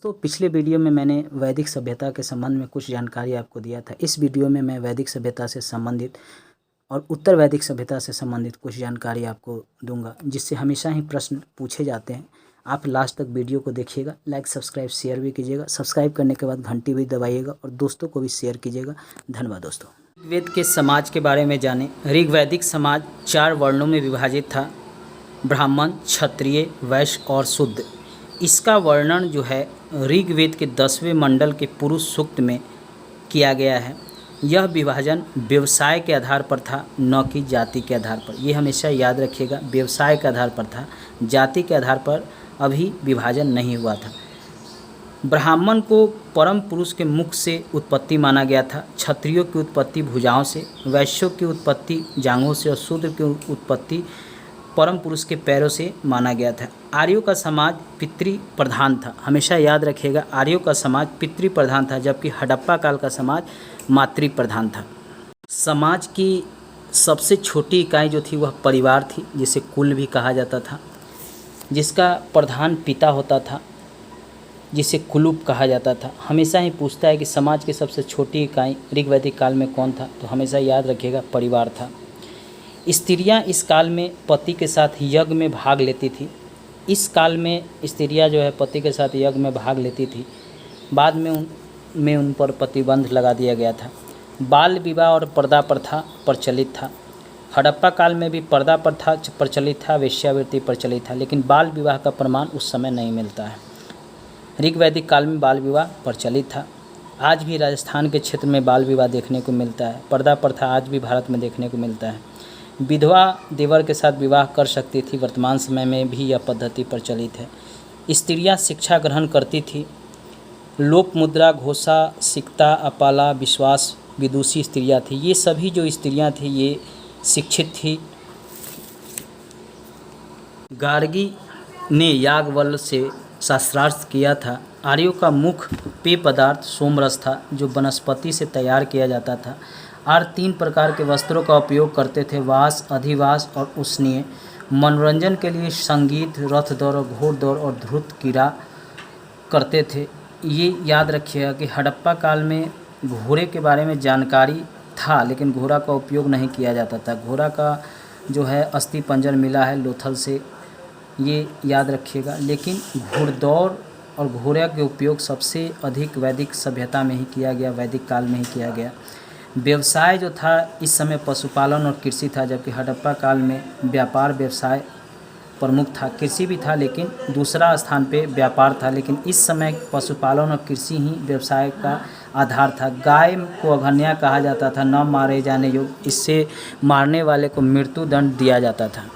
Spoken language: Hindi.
दोस्तों, पिछले वीडियो में मैंने वैदिक सभ्यता के संबंध में कुछ जानकारी आपको दिया था। इस वीडियो में मैं वैदिक सभ्यता से संबंधित और उत्तर वैदिक सभ्यता से संबंधित कुछ जानकारी आपको दूंगा, जिससे हमेशा ही प्रश्न पूछे जाते हैं। आप लास्ट तक वीडियो को देखिएगा, लाइक सब्सक्राइब शेयर भी कीजिएगा। सब्सक्राइब करने के बाद घंटी भी दबाइएगा और दोस्तों को भी शेयर कीजिएगा। धन्यवाद दोस्तों। ऋग्वेद के समाज के बारे में जानें। ऋग्वैदिक समाज 4 वर्णों में विभाजित था: ब्राह्मण, क्षत्रिय, वैश्य और शूद्र। इसका वर्णन जो है ऋग्वेद के 10वें मंडल के पुरुष सूक्त में किया गया है। यह विभाजन व्यवसाय के आधार पर था, न कि जाति के आधार पर। ये हमेशा याद रखिएगा, व्यवसाय के आधार पर था, जाति के आधार पर अभी विभाजन नहीं हुआ था। ब्राह्मण को परम पुरुष के मुख से उत्पत्ति माना गया था, क्षत्रियों की उत्पत्ति भुजाओं से, वैश्यों की उत्पत्ति जांघों से और शूद्र की उत्पत्ति परम पुरुष के पैरों से माना गया था। आर्यों का समाज पितृ प्रधान था। हमेशा याद रखिएगा, आर्यों का समाज पितृ प्रधान था, जबकि हड़प्पा काल का समाज मातृ प्रधान था। समाज की सबसे छोटी इकाई जो थी वह परिवार थी, जिसे कुल भी कहा जाता था, जिसका प्रधान पिता होता था, जिसे कुलूप कहा जाता था। हमेशा ही पूछता है कि समाज की सबसे छोटी इकाई ऋग्वैदिक काल में कौन था, तो हमेशा याद रखिएगा परिवार था। स्त्रियां इस काल में पति के साथ यज्ञ में भाग लेती थी। इस काल में स्त्रियां जो है पति के साथ यज्ञ में भाग लेती थी। बाद में उन पर प्रतिबंध लगा दिया गया था। बाल विवाह और पर्दा प्रथा प्रचलित था। हड़प्पा काल में भी पर्दा प्रथा प्रचलित था, वेश्यावृत्ति प्रचलित था, लेकिन बाल विवाह का प्रमाण उस समय नहीं मिलता है। ऋग्वैदिक काल में बाल विवाह प्रचलित था। आज भी राजस्थान के क्षेत्र में बाल विवाह देखने को मिलता है। पर्दा प्रथा आज भी भारत में देखने को मिलता है। विधवा देवर के साथ विवाह कर सकती थी। वर्तमान समय में भी यह पद्धति प्रचलित है। स्त्रियां शिक्षा ग्रहण करती थी। लोपमुद्रा, घोषा, सिक्ता, अपाला, विश्वास, विदुषी स्त्रियां थी। ये सभी जो स्त्रियां थी ये शिक्षित थी। गार्गी ने याज्ञवल्क्य से शास्त्रार्थ किया था। आर्यों का मुख्य पेय पदार्थ सोमरस था, जो वनस्पति से तैयार किया जाता था। आर्य 3 प्रकार के वस्त्रों का उपयोग करते थे: वास, अधिवास और उष्णीय। मनोरंजन के लिए संगीत, रथ दौड़, घोड़ दौड़ और ध्रुत क्रीड़ा करते थे। ये याद रखिएगा कि हड़प्पा काल में घोड़े के बारे में जानकारी था, लेकिन घोड़ा का उपयोग नहीं किया जाता था। घोड़ा का जो है अस्थि पंजर मिला है लोथल से, ये याद रखिएगा। लेकिन घोड़दौड़ और घोड़े के उपयोग सबसे अधिक वैदिक सभ्यता में ही किया गया, वैदिक काल में ही किया गया। व्यवसाय जो था इस समय पशुपालन और कृषि था, जबकि हड़प्पा काल में व्यापार व्यवसाय प्रमुख था। कृषि भी था, लेकिन दूसरा स्थान पे व्यापार था। लेकिन इस समय पशुपालन और कृषि ही व्यवसाय का आधार था। गाय को अघन्या कहा जाता था, न मारे जाने योग्य। इससे मारने वाले को मृत्यु दंड दिया जाता था।